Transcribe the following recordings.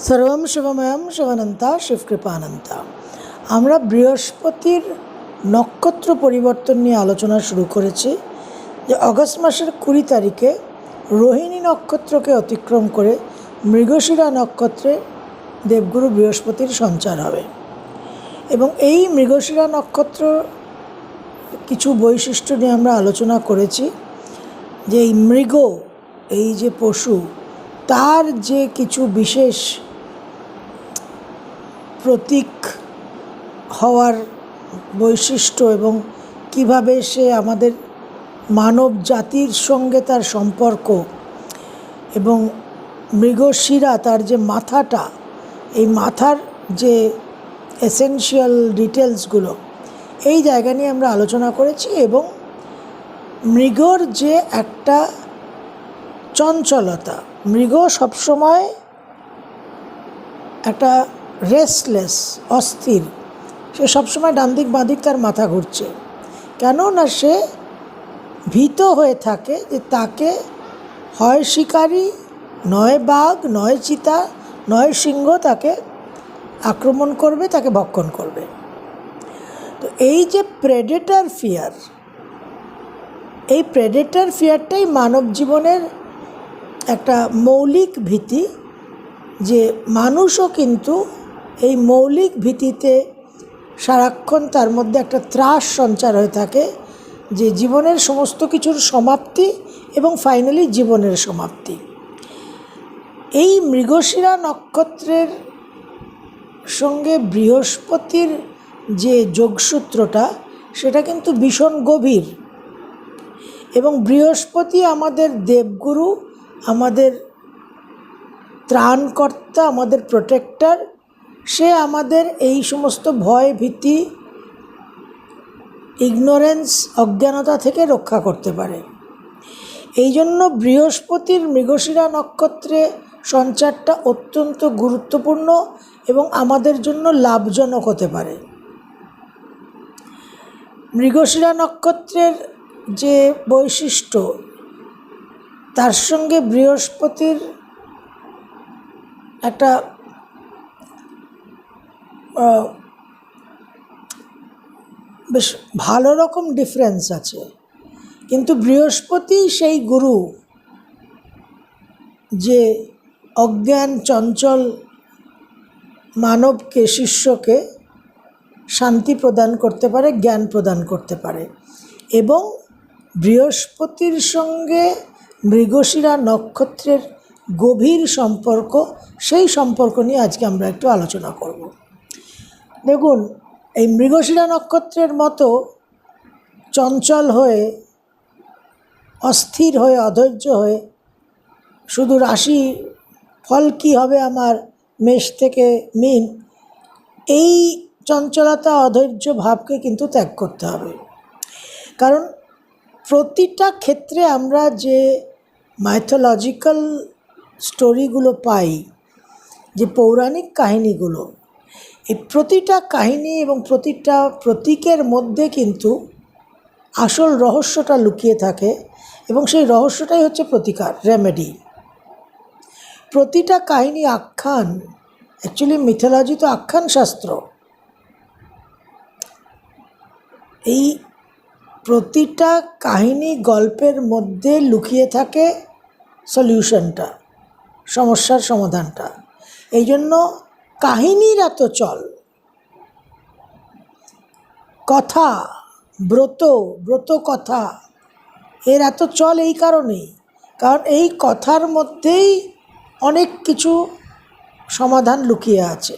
সর্বম শিবময়ম শিবানন্তা শিবকৃপানন্তা। আমরা বৃহস্পতির নক্ষত্র পরিবর্তন নিয়ে আলোচনা শুরু করেছি যে অগস্ট মাসের 20 তারিখে রোহিণী নক্ষত্রকে অতিক্রম করে মৃগশিরা নক্ষত্রে দেবগুরু বৃহস্পতির সঞ্চার হবে এবং এই মৃগশিরা নক্ষত্র কিছু বৈশিষ্ট্য নিয়ে আমরা আলোচনা করেছি যে এই মৃগ, এই যে পশু, তার যে কিছু বিশেষ প্রতীক হওয়ার বৈশিষ্ট্য এবং কিভাবে সে আমাদের মানব জাতির সঙ্গে তার সম্পর্ক, এবং মৃগশিরা তার যে মাথাটা, এই মাথার যে এসেনশিয়াল ডিটেলসগুলো, এই জায়গা নিয়ে আমরা আলোচনা করেছি। এবং মৃগর যে একটা চঞ্চলতা, মৃগ সবসময় একটা রেস্টলেস, অস্থির, সে সবসময় ডান দিক বাঁ দিক তার মাথা ঘুরছে। কেন না সে ভীত হয়ে থাকে যে তাকে হয় শিকারী, নয় বাঘ, নয় চিতা, নয় সিংহ তাকে আক্রমণ করবে, তাকে ভক্ষণ করবে। তো এই যে প্রেডেটর ফিয়ার, এই প্রেডেটর ফিয়ারটাই মানব জীবনের একটা মৌলিক ভীতি, যে মানুষও কিন্তু এই মৌলিক ভীতিতে সারাক্ষণ তার মধ্যে একটা ত্রাস সঞ্চার হয়ে থাকে যে জীবনের সমস্ত কিছুর সমাপ্তি এবং ফাইনালি জীবনের সমাপ্তি। এই মৃগশিরা নক্ষত্রের সঙ্গে বৃহস্পতির যে যোগসূত্রটা, সেটা কিন্তু ভীষণ গভীর। এবং বৃহস্পতি আমাদের দেবগুরু, আমাদের ত্রাণকর্তা, আমাদের প্রোটেক্টর। সে আমাদের এই সমস্ত ভয়, ভীতি, ইগনোরেন্স, অজ্ঞানতা থেকে রক্ষা করতে পারে। এই জন্য বৃহস্পতির মৃগশিরা নক্ষত্রে সঞ্চারটা অত্যন্ত গুরুত্বপূর্ণ এবং আমাদের জন্য লাভজনক হতে পারে। মৃগশিরা নক্ষত্রের যে বৈশিষ্ট্য, তার সঙ্গে বৃহস্পতির একটা বেশ ভালো রকম ডিফারেন্স আছে। কিন্তু বৃহস্পতি সেই গুরু যে অজ্ঞান চঞ্চল মানবকে, শিষ্যকে শান্তি প্রদান করতে পারে, জ্ঞান প্রদান করতে পারে। এবং বৃহস্পতির সঙ্গে মৃগশিরা নক্ষত্রের গভীর সম্পর্ক, সেই সম্পর্ক নিয়ে আজকে আমরা একটু আলোচনা করব। দেখুন, এই মৃগশিরা নক্ষত্রের মতো চঞ্চল হয়ে, অস্থির হয়ে, অধৈর্য হয়ে শুধু রাশি ফল কী হবে আমার মেষ থেকে মীন, এই চঞ্চলতা, অধৈর্য ভাবকে কিন্তু ত্যাগ করতে হবে। কারণ প্রতিটা ক্ষেত্রে আমরা যে মাইথোলজিক্যাল স্টোরিগুলো পাই, যে পৌরাণিক কাহিনীগুলো, এই প্রতিটা কাহিনী এবং প্রতিটা প্রতীকের মধ্যে কিন্তু আসল রহস্যটা লুকিয়ে থাকে। এবং সেই রহস্যটাই হচ্ছে প্রতিকার, রেমেডি। প্রতিটা কাহিনী, আখ্যান, অ্যাকচুয়ালি মিথোলজি তো আখ্যান শাস্ত্র। এই প্রতিটা কাহিনী, গল্পের মধ্যে লুকিয়ে থাকে সলিউশনটা, সমস্যার সমাধানটা। এই জন্য কাহিনীর এত চল, কথা, ব্রত কথা, এর এত চল এই কারণেই, কারণ এই কথার মধ্যেই অনেক কিছু সমাধান লুকিয়ে আছে।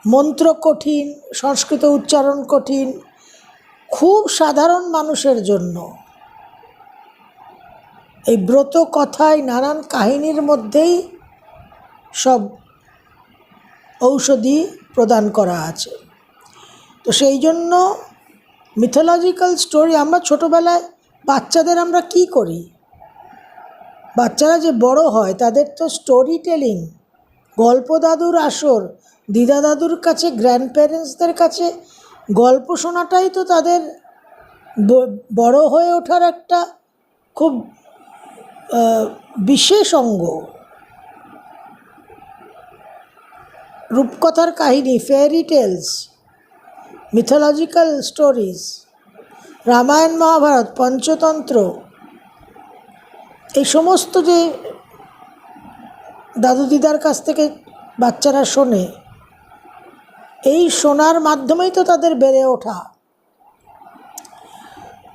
মন্ত্র কঠিন, সংস্কৃত উচ্চারণ কঠিন, খুব সাধারণ মানুষের জন্য এই ব্রত কথায়, নানান কাহিনীর মধ্যেই সব ঔষধি প্রদান করা আছে। তো সেই জন্য মিথোলজিক্যাল স্টোরি, আমরা ছোটোবেলায় বাচ্চাদের আমরা কী করি, বাচ্চারা যে বড় হয় তাদের তো স্টোরি টেলিং, গল্প দাদুর আসর, দিদা দাদুর কাছে, গ্র্যান্ড প্যারেন্টসদের কাছে গল্প শোনাটাই তো তাদের বড় হয়ে ওঠার একটা খুব বিশেষ অঙ্গ। রূপকথার কাহিনী, fairy tales, mythological stories, Ramayana Mahabharata, Panchatantra, এই সমস্ত যে দাদু দিদার কাছ থেকে বাচ্চারা শোনে, এই শোনার মাধ্যমেই তো তাদের বেড়ে ওঠা।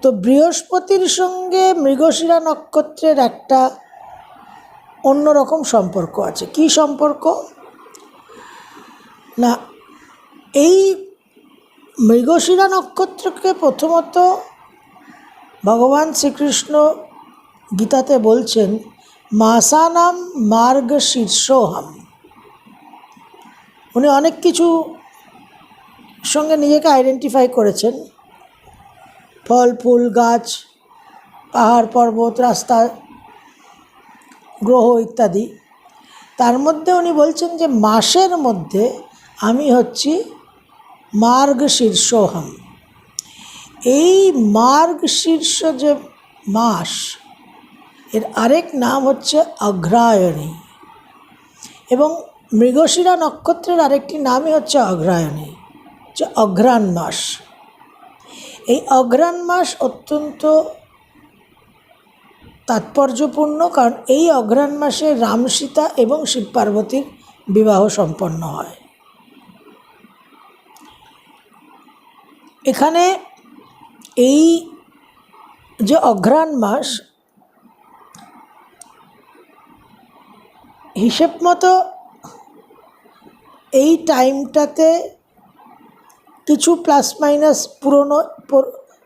তো বৃহস্পতির সঙ্গে মৃগশিরা নক্ষত্রের একটা অন্যরকম সম্পর্ক আছে। কি সম্পর্ক না, এই মৃগশিরা নক্ষত্রকে প্রথমত ভগবান শ্রীকৃষ্ণ গীতাতে বলছেন মাসানাম মার্গশীর্ষোহম। উনি অনেক কিছু সঙ্গে নিজেকে আইডেন্টিফাই করেছেন, ফল ফুল গাছ, পাহাড় পর্বত, রাস্তা, গ্রহ ইত্যাদি। তার মধ্যে উনি বলছেন যে মাসের মধ্যে আমি হচ্ছি মার্গশীর্ষোহম। এই মার্গশীর্ষ যে মাস, এর আরেক নাম হচ্ছে অগ্রায়ণী, এবং মৃগশিরা নক্ষত্রের আরেকটি নামই হচ্ছে অগ্রায়ণী, যে অঘ্রাণ মাস। এই অঘ্রাণ মাস অত্যন্ত তাৎপর্যপূর্ণ, কারণ এই অঘ্রাণ মাসে রাম সীতা এবং শিব পার্বতীর বিবাহ সম্পন্ন হয়। এখানে এই যে অঘ্রাণ মাস, হিসেব মতো এই টাইমটাতে কিছু প্লাস মাইনাস পুরনো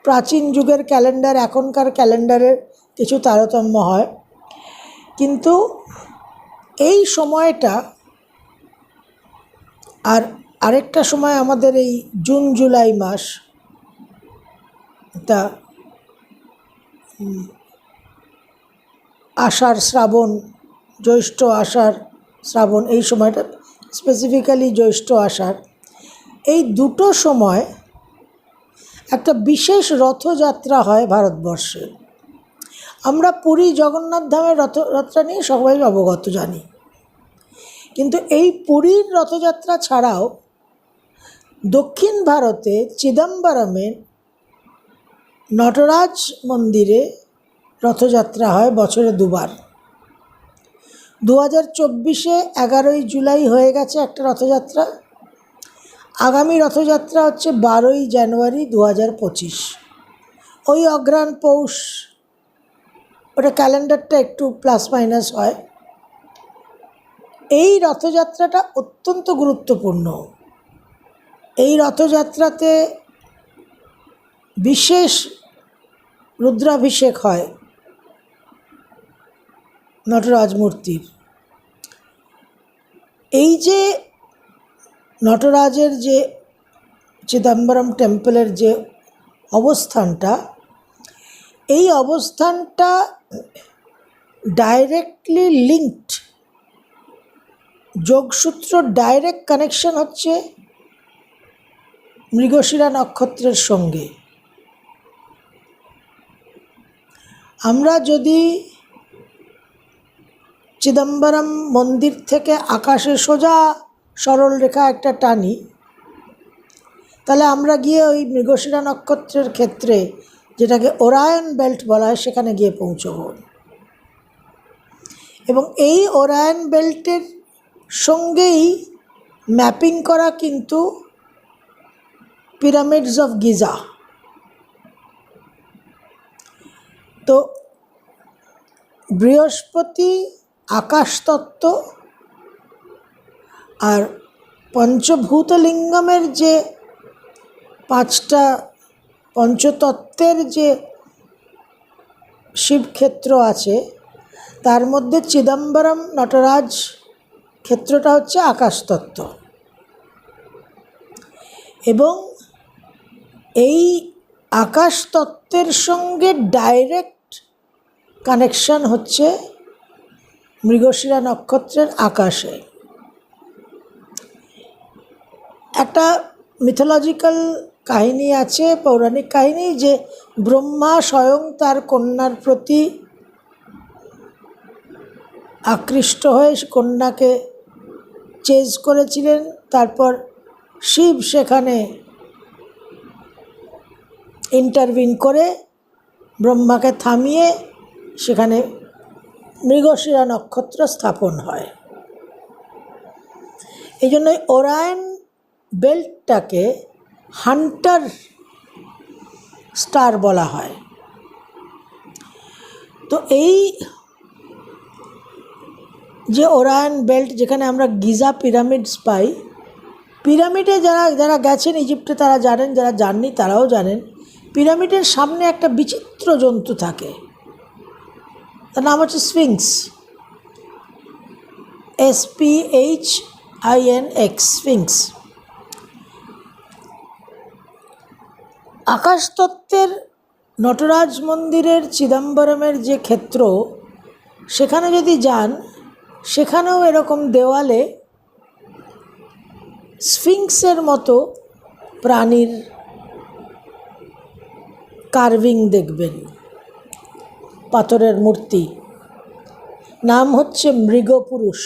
প্রাচীন যুগের ক্যালেন্ডার এখনকার ক্যালেন্ডারের কিছু তারতম্য হয়, কিন্তু এই সময়টা আর আরেকটা সময় আমাদের এই জুন জুলাই মাস, তা আষাঢ় শ্রাবণ, জ্যৈষ্ঠ আষাঢ় শ্রাবণ, এই সময়টা স্পেসিফিক্যালি জ্যৈষ্ঠ আষাঢ়, এই দুটো সময় একটা বিশেষ রথযাত্রা হয় ভারতবর্ষে। আমরা পুরী জগন্নাথ ধামের রথযাত্রা নিয়ে সবাই অবগত জানি, কিন্তু এই পুরীর রথযাত্রা ছাড়াও দক্ষিণ ভারতে চিদম্বরমের নটরাজ মন্দিরে রথযাত্রা হয় বছরে দুবার। 2024-এ 11ই জুলাই হয়ে গেছে একটা রথযাত্রা, আগামী রথযাত্রা হচ্ছে 12ই জানুয়ারি 2025, ওই অঘ্রাণ পৌষ, ওটা ক্যালেন্ডারটা একটু প্লাস মাইনাস হয়। এই রথযাত্রাটা অত্যন্ত গুরুত্বপূর্ণ। এই রথযাত্রাতে বিশেষ রুদ্রাভিষেক হয় নটরাজ মূর্তির। এই যে নটরাজের যে চিদম্বরম টেম্পলের যে অবস্থানটা, এই অবস্থানটা ডাইরেক্টলি লিঙ্কড, যোগসূত্র ডাইরেক্ট কানেকশন হচ্ছে মৃগশিরা নক্ষত্রের সঙ্গে। আমরা যদি চিদম্বরম মন্দির থেকে আকাশে সোজা সরল রেখা একটা টানি, তাহলে আমরা গিয়ে ওই মৃগশিরা নক্ষত্রের ক্ষেত্রে, যেটাকে ওরায়ন বেল্ট বলা হয়, সেখানে গিয়ে পৌঁছব। এবং এই ওরায়ন বেল্টের সঙ্গেই ম্যাপিং করা কিন্তু পিরামিডস অফ গিজা। তো বৃহস্পতি আকাশতত্ত্ব আর পঞ্চভূতলিঙ্গমের যে 5টা পঞ্চতত্ত্বের যে শিবক্ষেত্র আছে, তার মধ্যে চিদম্বরম নটরাজ ক্ষেত্রটা হচ্ছে আকাশতত্ত্ব, এবং এই আকাশতত্ত্বের সঙ্গে ডাইরেক্ট কানেকশন হচ্ছে মৃগশিরা নক্ষত্রের আকাশে। একটা মিথোলজিক্যাল কাহিনী আছে, পৌরাণিক কাহিনী, যে ব্রহ্মা স্বয়ং তার কন্যার প্রতি আকৃষ্ট হয়ে কন্যাকে চেজ করেছিলেন, তারপর শিব সেখানে ইন্টারভিন করে ব্রহ্মাকে থামিয়ে সেখানে মৃগশিরা নক্ষত্র স্থাপন হয়। এই জন্যই ওরায়ন বেল্টটাকে হান্টার স্টার বলা হয়। তো এই যে ওরায়ন বেল্ট, যেখানে আমরা গিজা পিরামিডস পাই, পিরামিডে যারা গেছেন ইজিপ্টে তারা জানেন, যারা যাননি তারাও জানেন, পিরামিডের সামনে একটা বিচিত্র জন্তু থাকে, তার নাম হচ্ছে স্ফিংস, SPHINX, স্ফিংস। আকাশতত্ত্বের নটরাজ মন্দিরের চিদম্বরমের যে ক্ষেত্র, সেখানে যদি যান, সেখানেও এরকম দেওয়ালে স্ফিংসের মতো প্রাণীর কার্ভিং দেখবেন, পাথরের মূর্তি। নাম হচ্ছে মৃগপুরুষ,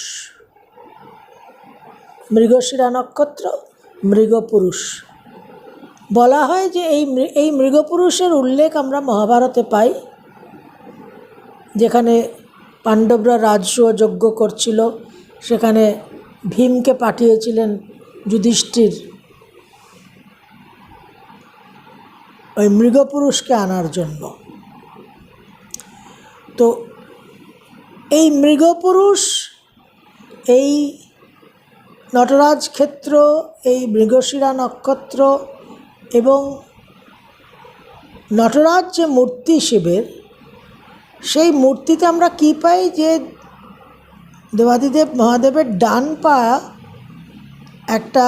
মৃগশিরা নক্ষত্র, মৃগপুরুষ। বলা হয় যে এই মৃগপুরুষের উল্লেখ আমরা মহাভারতে পাই, যেখানে পাণ্ডবরা রাজসূয় যজ্ঞ করছিল, সেখানে ভীমকে পাঠিয়েছিলেন যুধিষ্ঠির ওই মৃগপুরুষকে আনার জন্য। তো এই মৃগপুরুষ, এই নটরাজ ক্ষেত্র, এই মৃগশিরা নক্ষত্র এবং নটরাজ যে মূর্তি শিবের, সেই মূর্তিতে আমরা কী পাই, যে দেবাদিদেব মহাদেবের ডান পা একটা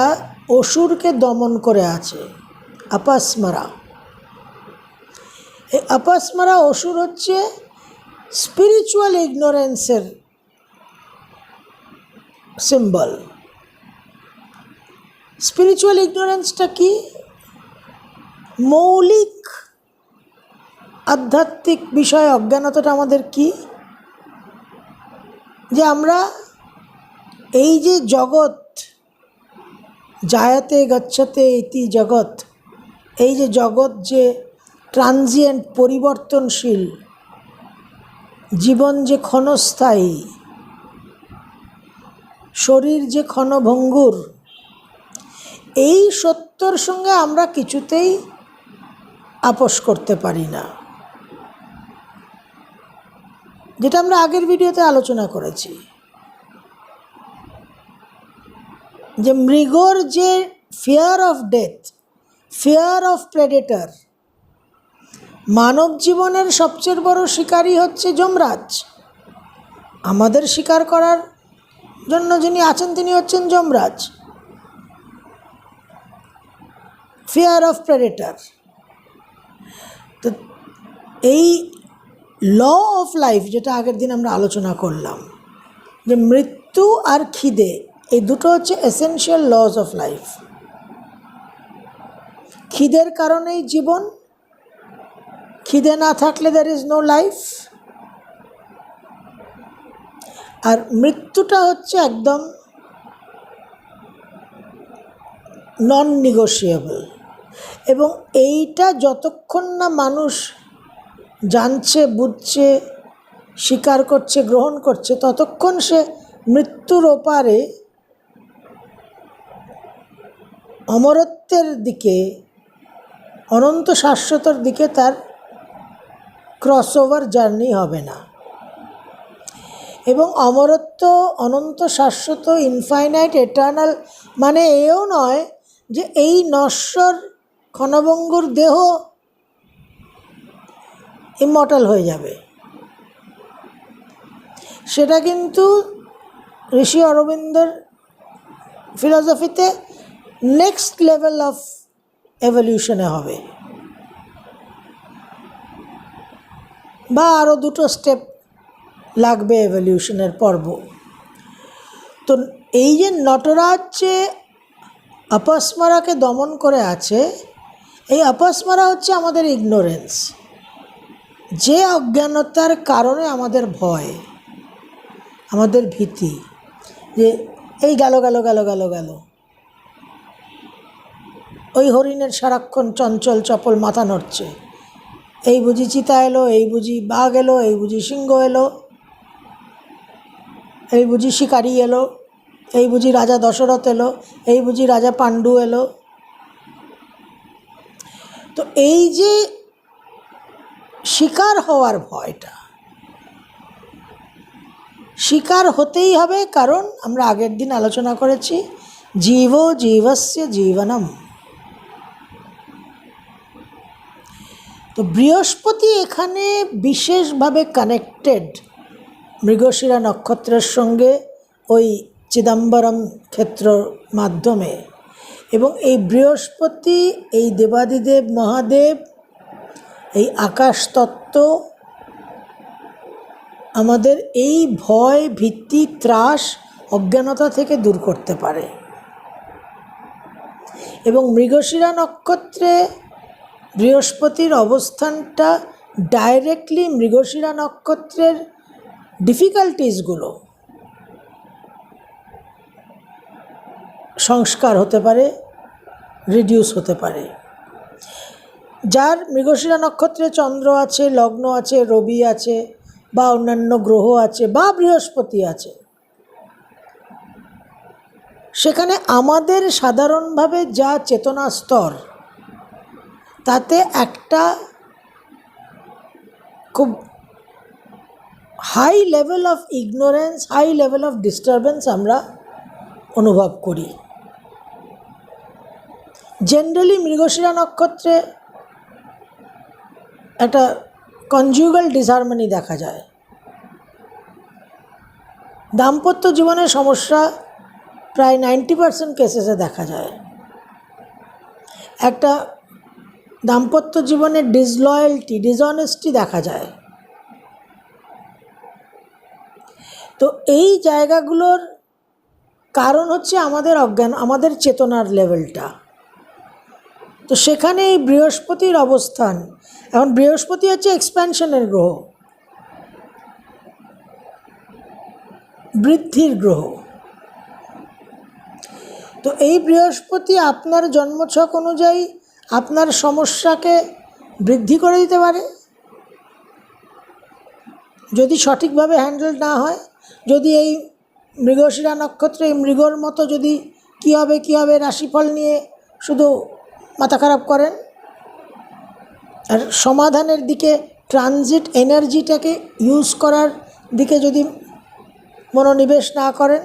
অসুরকে দমন করে আছে, অপস্মারা। এই অপস্মারা অসুর হচ্ছে স্পিরিচুয়াল ইগনোরেন্সের সিম্বল। স্পিরিচুয়াল ইগনোরেন্সটা কি? মৌলিক আধ্যাত্মিক বিষয়ে অজ্ঞানতাটা আমাদের কি? যে আমরা এই যে জগৎ, জায়তে গচ্ছতে ইতি জগৎ, এই যে জগৎ যে ট্রানজিয়েন্ট, পরিবর্তনশীল, জীবন যে ক্ষণস্থায়ী, শরীর যে ক্ষণভঙ্গুর, এই সত্যর সঙ্গে আমরা কিছুতেই আপোষ করতে পারি না, যেটা আমরা আগের ভিডিওতে আলোচনা করেছি। যে মৃগর যে fear of death, fear of predator, মানব জীবনের সবচেয়ে বড় শিকারী হচ্ছে যমরাজ। আমাদের শিকার করার জন্য যিনি আছেন তিনি হচ্ছেন যমরাজ, ফিয়ার অফ প্রেডেটর। তো এই ল অফ লাইফ, যেটা আগের দিন আমরা আলোচনা করলাম, যে মৃত্যু আর খিদে, এই দুটো হচ্ছে এসেনশিয়াল লজ অফ লাইফ। খিদের কারণেই জীবন, খিদে না থাকলে দ্যার ইজ নো লাইফ। আর মৃত্যুটা হচ্ছে একদম নন নেগোশিয়েবল। এবং এইটা যতক্ষণ না মানুষ জানছে, বুঝছে, স্বীকার করছে, গ্রহণ করছে, ততক্ষণ সে মৃত্যুর ওপারে অমরত্বের দিকে, অনন্ত শাশ্বতর দিকে তার ক্রসওভার জার্নি হবে না। এবং অমরত্ব, অনন্ত শাশ্বত, ইনফাইনাইট, এটার্নাল মানে এও নয় যে এই নশ্বর ক্ষণভঙ্গুর দেহ ইমর্টাল হয়ে যাবে। সেটা কিন্তু ঋষি অরবিন্দর ফিলসফিতে নেক্সট লেভেল অফ এভলিউশনে হবে, বা আরও দুটো স্টেপ লাগবে এভলিউশনের পর্ব। তো এই যে নটরাজ যে অপস্মারাকে দমন করে আছে, এই অপস্মারা হচ্ছে আমাদের ইগনোরেন্স, যে অজ্ঞানতার কারণে আমাদের ভয়, আমাদের ভীতি। যে এই গেল গেল গেল গেল গেল, ওই হরিণের সারাক্ষণ চঞ্চল চপল মাথা নড়ছে, এই বুঝি চিতা এলো, এই বুঝি বাঘ এলো, এই বুঝি সিংহ এলো, এই বুঝি শিকারি এলো, এই বুঝি রাজা দশরথ এলো, এই বুঝি রাজা পাণ্ডু এলো। তো এই যে শিকার হওয়ার ভয়টা, শিকার হতেই হবে, কারণ আমরা আগের দিন আলোচনা করেছি জীব জীবস্য জীবনম। তো বৃহস্পতি এখানে বিশেষভাবে কানেক্টেড মৃগশিরা নক্ষত্রের সঙ্গে ওই চিদম্বরম ক্ষেত্র মাধ্যমে, এবং এই বৃহস্পতি এই দেবাদিদেব মহাদেব এই আকাশতত্ত্ব আমাদের এই ভয় ভীতি ত্রাস অজ্ঞানতা থেকে দূর করতে পারে। এবং মৃগশিরা নক্ষত্রে বৃহস্পতির অবস্থানটা ডাইরেক্টলি মৃগশিরা নক্ষত্রের ডিফিকাল্টিসগুলো সংস্কার হতে পারে, রিডিউস হতে পারে। যার মৃগশিরা নক্ষত্রে চন্দ্র আছে, লগ্ন আছে, রবি আছে, বা অন্যান্য গ্রহ আছে, বা বৃহস্পতি আছে, সেখানে আমাদের সাধারণভাবে যা চেতনা স্তর, তাতে একটা খুব high level of ignorance, high level of disturbance আমরা অনুভব করি। জেনারেলি মৃগশিরা নক্ষত্রে একটা কনজুগাল ডিসহারমনি দেখা যায়। দাম্পত্য জীবনের সমস্যা প্রায় 90% কেসেসে দেখা যায়। একটা দাম্পত্য জীবনের ডিসলয়্যালটি, ডিসঅনেস্টি দেখা যায়। তো এই জায়গাগুলোর কারণ হচ্ছে আমাদের অজ্ঞান, আমাদের চেতনার লেভেলটা। তো সেখানে এই বৃহস্পতির অবস্থান, এখন বৃহস্পতি হচ্ছে এক্সপ্যানশনের গ্রহ, বৃদ্ধির গ্রহ। তো এই বৃহস্পতি আপনার জন্মছক অনুযায়ী আপনার সমস্যাকে বৃদ্ধি করে দিতে পারে যদি সঠিকভাবে হ্যান্ডেল না হয়। যদি এই মৃগশিরা নক্ষত্রে এই মৃগর মতো যদি কী হবে রাশিফল নিয়ে শুধু মাথা খারাপ করেন, আর সমাধানের দিকে, ট্রানজিট এনার্জিটাকে ইউজ করার দিকে যদি মনোনিবেশ না করেন,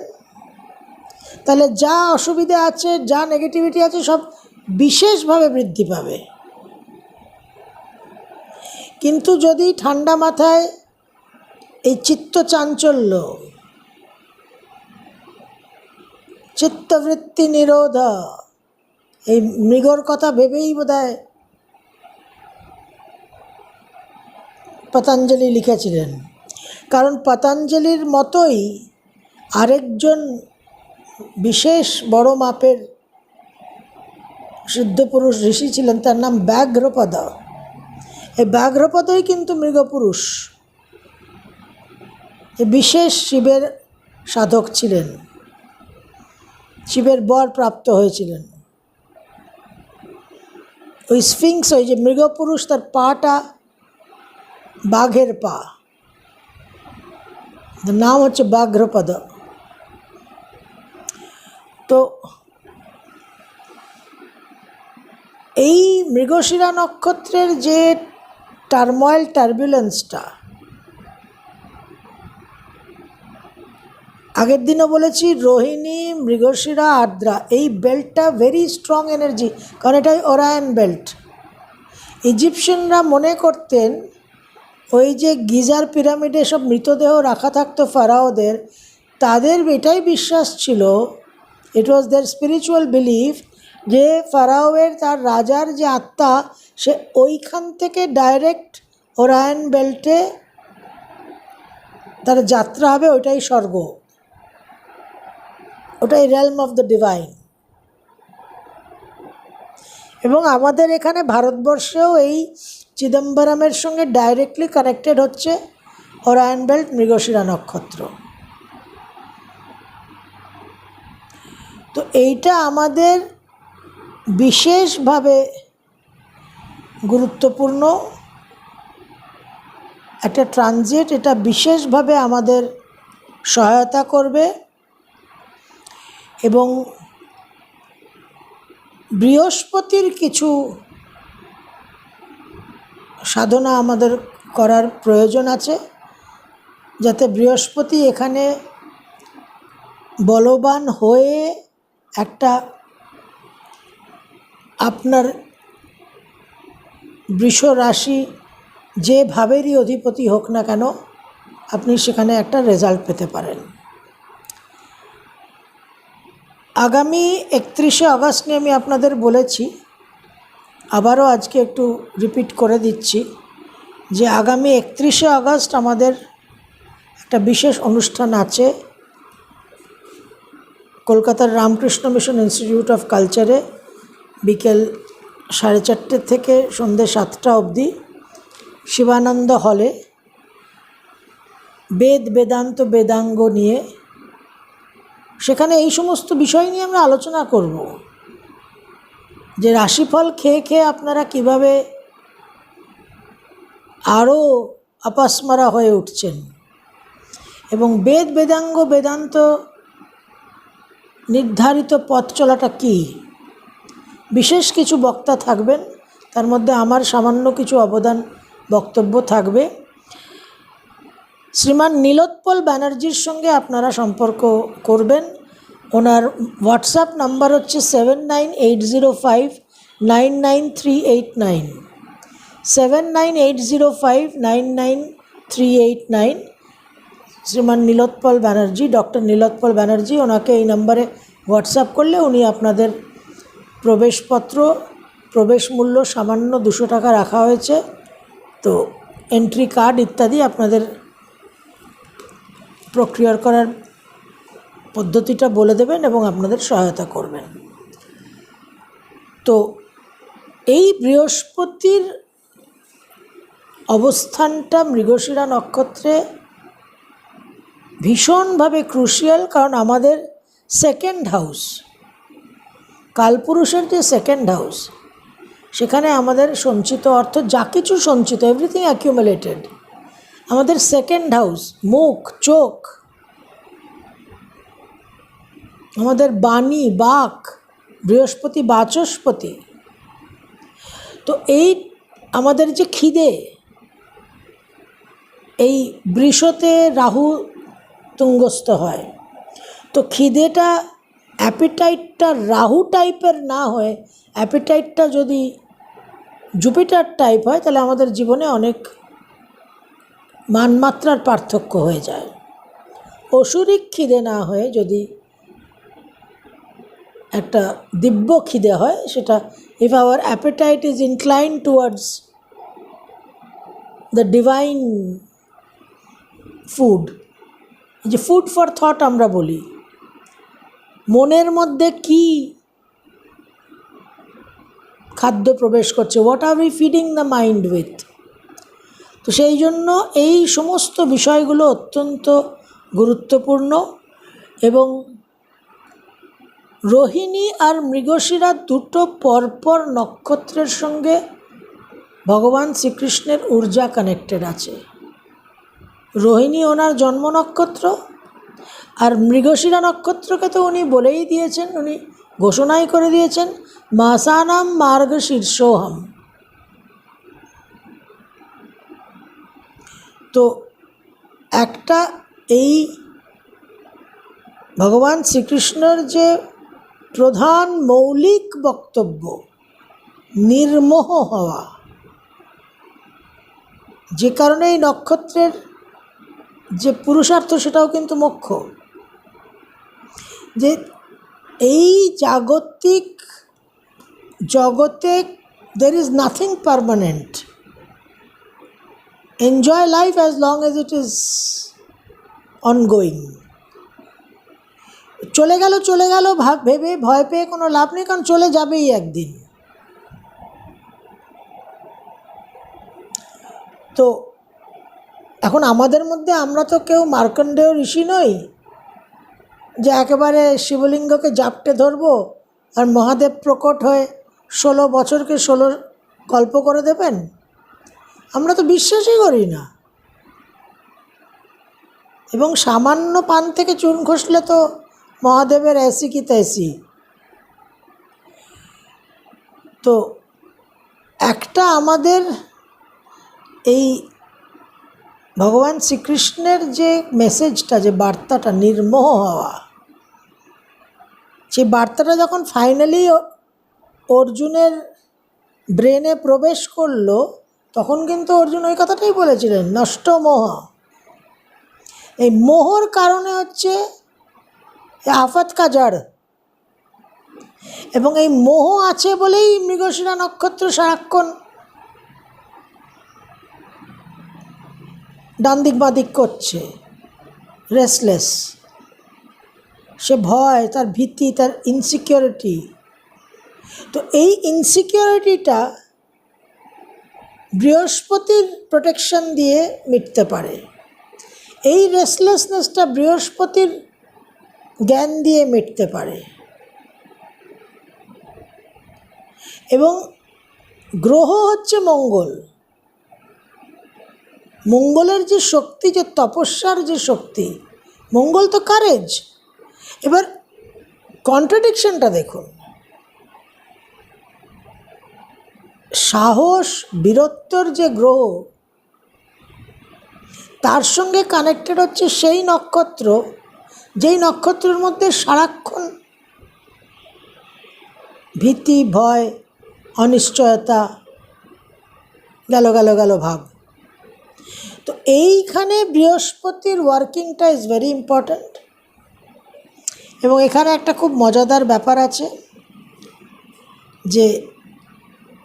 তাহলে যা অসুবিধা আছে, যা নেগেটিভিটি আছে, সব বিশেষভাবে বৃদ্ধি পাবে। কিন্তু যদি ঠান্ডা মাথায় এই চিত্ত চাঞ্চল্য, চিত্তবৃত্তি নিরোধ, এই মৃগর কথা ভেবেই বোধহয় পতঞ্জলি লিখেছিলেন। কারণ পতঞ্জলির মতোই আরেকজন বিশেষ বড় মাপের সিদ্ধপুরুষ ঋষি ছিলেন, তার নাম ব্যাঘ্রপদ। এই ব্যাঘ্রপদই কিন্তু মৃগপুরুষ, এই বিশেষ শিবের সাধক ছিলেন, শিবের বর প্রাপ্ত হয়েছিলেন। ওই স্ফিংস, ওই যে মৃগপুরুষ, তার পাটা বাঘের পা, নাম হচ্ছে ব্যাঘ্রপদ। তো এই মৃগশিরা নক্ষত্রের যে টার্ময়েল, টার্বুলেন্সটা, আগের দিনও বলেছি, রোহিণী, মৃগশিরা, আর্দ্রা, এই বেল্টটা ভেরি স্ট্রং এনার্জি, কারণ এটাই ওরায়ন বেল্ট। ইজিপশিয়ানরা মনে করতেন ওই যে গিজার পিরামিডে সব মৃতদেহ রাখা থাকতো ফারাওদের, তাদের এটাই বিশ্বাস ছিল, ইট ওয়াজ দেয়ার স্পিরিচুয়াল বিলিফ, যে ফারাওয়ের, তার রাজার যে আত্মা, সে ওইখান থেকে ডাইরেক্ট ওরায়ন বেল্টে তার যাত্রা হবে, ওইটাই স্বর্গ, ওটাই রেলম অফ দ্য ডিভাইন। এবং আমাদের এখানে ভারতবর্ষেও এই চিদম্বরমের সঙ্গে ডাইরেক্টলি কানেক্টেড হচ্ছে ওরায়ন বেল্ট, মৃগশিরা নক্ষত্র। তো এইটা আমাদের বিশেষভাবে গুরুত্বপূর্ণ একটা ট্রানজিট। এটা বিশেষভাবে আমাদের সহায়তা করবে এবং বৃহস্পতির কিছু সাধনা আমাদের করার প্রয়োজন আছে, যাতে বৃহস্পতি এখানে বলবান হয়ে একটা আপনার বৃষ রাশি যে ভাবেরই অধিপতি হোক না কেন, আপনি সেখানে একটা রেজাল্ট পেতে পারেন। আগামী 31শে আগস্ট নিয়ে আমি আপনাদের বলেছি, আবারও আজকে একটু রিপিট করে দিচ্ছি যে আগামী 31শে আগস্ট আমাদের একটা বিশেষ অনুষ্ঠান আছে কলকাতার রামকৃষ্ণ মিশন ইনস্টিটিউট অফ কালচারে, বিকেল 4:30 থেকে সন্ধ্যে 7টা অবধি শিবানন্দ হলে, বেদ বেদান্ত বেদাঙ্গ নিয়ে। সেখানে এই সমস্ত বিষয় নিয়ে আমরা আলোচনা করব, যে রাশিফল খেয়ে খেয়ে আপনারা কিভাবে আরও আপাসমারা হয়ে উঠছেন এবং বেদ বেদাঙ্গ বেদান্ত নির্ধারিত পথ চলাটা কী। বিশেষ কিছু বক্তা থাকবেন, তার মধ্যে আমার সামান্য কিছু অবদান বক্তব্য থাকবে। শ্রীমান নীলোৎপল ব্যানার্জির সঙ্গে আপনারা সম্পর্ক করবেন। ওনার হোয়াটসঅ্যাপ নাম্বার হচ্ছে 7980599389, 7980599389। শ্রীমান নীলোৎপল ব্যানার্জি, ডক্টর নীলোৎপল ব্যানার্জি, ওনাকে এই নাম্বারে হোয়াটসঅ্যাপ করলে উনি আপনাদের প্রবেশপত্র, প্রবেশ মূল্য সামান্য 200 টাকা রাখা হয়েছে, তো এন্ট্রি কার্ড ইত্যাদি আপনাদের প্রক্রিয়া করার পদ্ধতিটা বলে দেবেন এবং আপনাদের সহায়তা করবেন। তো এই বৃহস্পতির অবস্থানটা মৃগশিরা নক্ষত্রে ভীষণভাবে ক্রুশিয়াল, কারণ আমাদের সেকেন্ড হাউস, কালপুরুষের যে সেকেন্ড হাউস, সেখানে আমাদের সঞ্চিত অর্থ, যা কিছু সঞ্চিত, এভরিথিং অ্যাকিউমুলেটেড, আমাদের সেকেন্ড হাউস, মুখ, চোখ, আমাদের বাণী, বাক, বৃহস্পতি বাচস্পতি। তো এই আমাদের যে খিদে, এই বৃষতে রাহু তুঙ্গস্থ হয়, তো খিদেটা, অ্যাপিটাইটটা রাহু টাইপের না হয়ে অ্যাপিটাইটটা যদি জুপিটার টাইপ হয়, তাহলে আমাদের জীবনে অনেক মানমাত্রার পার্থক্য হয়ে যায়। অসুরিক খিদে না হয়ে যদি একটা দিব্য খিদে হয়, সেটা if our appetite is inclined towards the divine food, যে ফুড ফর থট আমরা বলি, মনের মধ্যে কি খাদ্য প্রবেশ করছে, what are we feeding the mind with. তো সেই জন্য এই সমস্ত বিষয়গুলো অত্যন্ত গুরুত্বপূর্ণ। এবং রোহিণী আর মৃগশিরা দুটো পরপর নক্ষত্রের সঙ্গে ভগবান শ্রীকৃষ্ণের ঊর্জা কানেক্টেড আছে। রোহিণী ওনার জন্ম নক্ষত্র, আর মৃগশিরা নক্ষত্রকে তো উনি বলেই দিয়েছেন, উনি ঘোষণাই করে দিয়েছেন, মাসানাম মার্গশীর্ষোহম। তো একটা এই ভগবান শ্রীকৃষ্ণের যে প্রধান মৌলিক বক্তব্য, নির্মোহ হওয়া, যে কারণে এই নক্ষত্রের যে পুরুষার্থ সেটাও কিন্তু মোক্ষ। যে এই জাগতিক জগতে there is nothing permanent. Enjoy life as long as it is ongoing. চলে গেল ভেবে ভয় পেয়ে কোনো লাভ নেই, কারণ চলে যাবেই একদিন। তো এখন আমাদের মধ্যে আমরা তো কেউ মার্কণ্ডেয় ঋষি নই, যে একেবারে শিবলিঙ্গকে জাপটে ধরবো আর মহাদেব প্রকট হয়ে 16 বছরকে 16 কল্প করে দেবেন? আমরা তো বিশ্বাসই করি না। এবং সামান্য পান থেকে চুন খসলে তো মহাদেবের ऐसी কি तैसी। তো একটা আমাদের এই ভগবান শ্রীকৃষ্ণের যে মেসেজটা, যে বার্তাটা, নির্মোহ হওয়া, সেই বার্তাটা যখন ফাইনালি অর্জুনের ব্রেনে প্রবেশ করলো, তখন কিন্তু অর্জুন ওই কথাটাই বলেছিলেন, নষ্ট মোহ। এই মোহর কারণে হচ্ছে আফত কা জড়। এবং এই মোহ আছে বলেই মৃগশিরা নক্ষত্র সারাক্ষণ ডান দিক বাঁ দিক করছে, রেসলেস। সে ভয়, তার ভীতি, তার ইনসিকিউরিটি। তো এই ইনসিকিউরিটিটা বৃহস্পতির প্রোটেকশন দিয়ে মিটতে পারে। এই রেসলেসনেসটা বৃহস্পতির জ্ঞান দিয়ে মিটতে পারে। এবং গ্রহ হচ্ছে মঙ্গল। মঙ্গলের যে শক্তি, যে তপস্যার যে শক্তি, মঙ্গল তো কারেজ। এবার কন্ট্রাডিকশনটা দেখুন, সাহস বীরত্বর যে গ্রহ, তার সঙ্গে কানেক্টেড হচ্ছে সেই নক্ষত্র, যেই নক্ষত্রের মধ্যে সারাক্ষণ ভীতি, ভয়, অনিশ্চয়তা, গেল গেল গেল ভাব। তো এইখানে বৃহস্পতির ওয়ার্কিংটা ইজ ভেরি ইম্পর্ট্যান্ট। এবং এখানে একটা খুব মজাদার ব্যাপার আছে, যে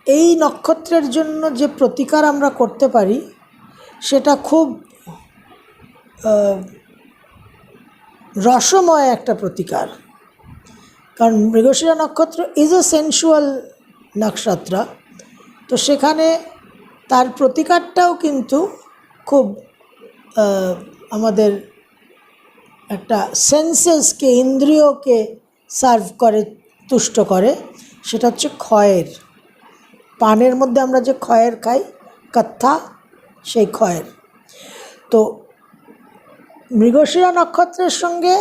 এই নক্ষত্রের জন্য যে প্রতিকার আমরা করতে পারি, সেটা খুব রসময় একটা প্রতিকার। কারণ মৃগশিরা নক্ষত্র ইজ এ সেন্সুয়াল নক্ষত্র। তো সেখানে তার প্রতিকারটাও কিন্তু খুব আমাদের একটা সেন্সেসকে, ইন্দ্রিয়কে সার্ভ করে, তুষ্ট করে। সেটা হচ্ছে খয়ের। পানের মধ্যে আমরা যে খয়ের খাই, কাত্থা, সেই খয়ের। তো মৃগশিরা নক্ষত্রের সঙ্গে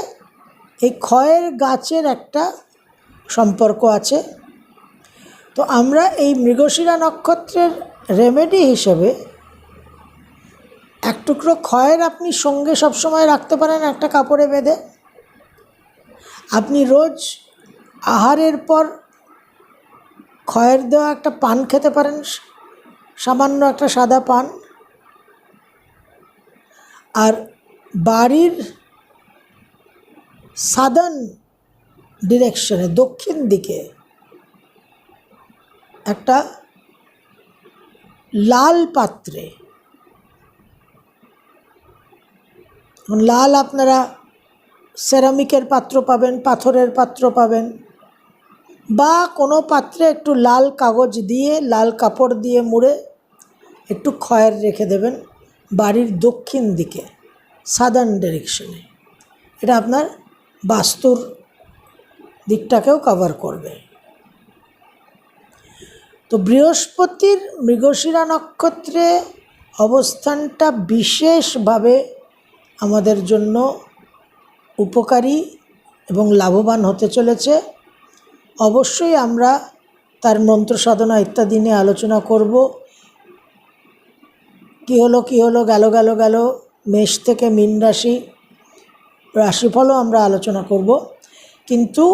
এই খয়ের গাছের একটা সম্পর্ক আছে। তো আমরা এই মৃগশিরা নক্ষত্রের রেমেডি হিসেবে এক টুকরো খয়ের আপনি সঙ্গে সবসময় রাখতে পারেন, একটা কাপড়ে বেঁধে। আপনি রোজ আহারের পর খয়ের দেওয়া একটা পান খেতে পারেন, সামান্য একটা সাদা পান। আর বাড়ির সাদার্ন ডিরেকশনে, দক্ষিণ দিকে একটা লাল পাত্রে, লাল আপনারা সেরামিকের পাত্র পাবেন, পাথরের পাত্র পাবেন, বা কোনো পাত্রে একটু লাল কাগজ দিয়ে, লাল কাপড় দিয়ে মুড়ে একটু খয়ের রেখে দেবেন বাড়ির দক্ষিণ দিকে, সাদার্ন ডিরেকশনে। এটা আপনার বাস্তুর দিকটাকেও কভার করবে। তো বৃহস্পতির মৃগশিরা নক্ষত্রে অবস্থানটা বিশেষভাবে আমাদের জন্য উপকারী এবং লাভবান হতে চলেছে। অবশ্যই আমরা তার মন্ত্র সাধনা ইত্যাদি নিয়ে আলোচনা করব। কী হলো গেল গেল গেল মেষ থেকে মীন রাশি, রাশিফলও আমরা আলোচনা করব। কিন্তু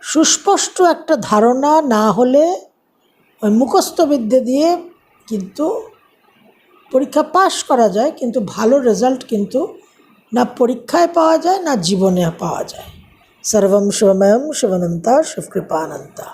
সুস্পষ্ট একটা ধারণা না হলে ওই মুখস্থ বিদ্যে দিয়ে কিন্তু পরীক্ষা পাশ করা যায়, কিন্তু ভালো রেজাল্ট কিন্তু না পরীক্ষায় পাওয়া যায়, না জীবনে পাওয়া যায়। সর্বম শিবময়ম শিবানন্তা শিবকৃপানন্তা।